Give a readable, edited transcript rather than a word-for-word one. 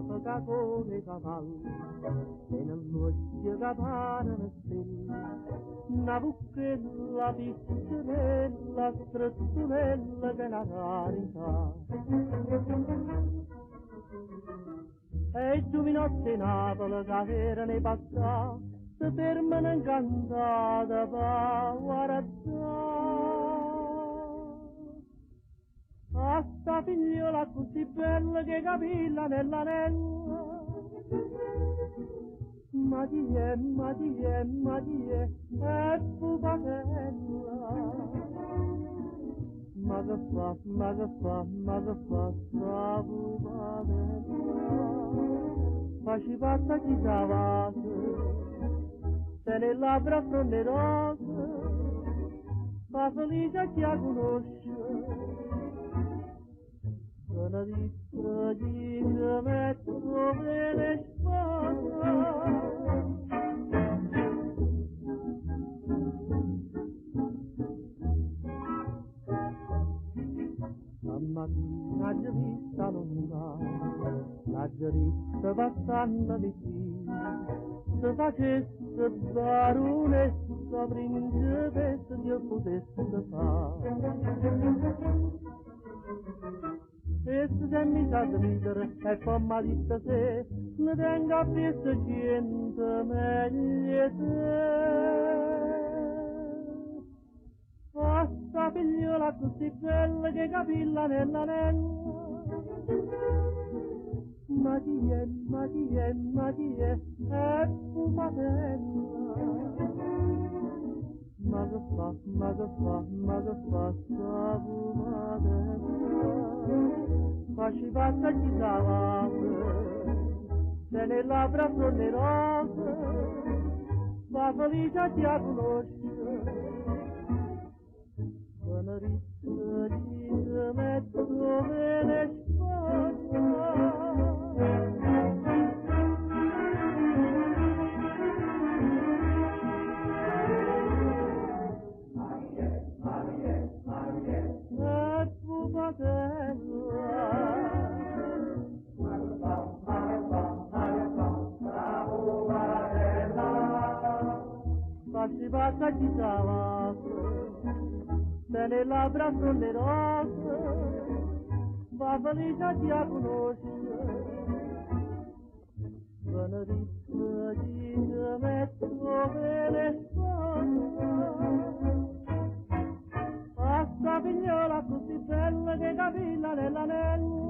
naviga come cavallo e non voglio capare una stella una bucchella piccolella strettonella che è una carità e i giovinotti Napoli che erano passati si fermano incantati per guardare a sta figliola così bella che capilla nell'anella ma chi è, ma chi è, ma chi è pupatella ma che fa, ma che fa, ma che fa sta pupatella ma ci passa chi sa se le labbra fronderose fa felice chi la conosce sono visto di che metto bene sposa stamattina già vista lontana la giarista passando vicino se facesse baronessa principessa che potesse fare e se mi sa di ridere e poi mi disse se ne tengo a piezza gente meglio te a sta figliola così bella che capilla nell'anella ma chi è, ma chi è, ma chi è pupatella ma che fa, ma che fa, ma che fa sta pupatella ma ci passa chi sa se le labbra sono rose fa felice chi la conosce sono ricco di metto bene sposa si passa chi sa se le labbra sono rose va felice chi la conosce sono ricco di che metto bene sposa a sta figliola così bella che capilla nell'anello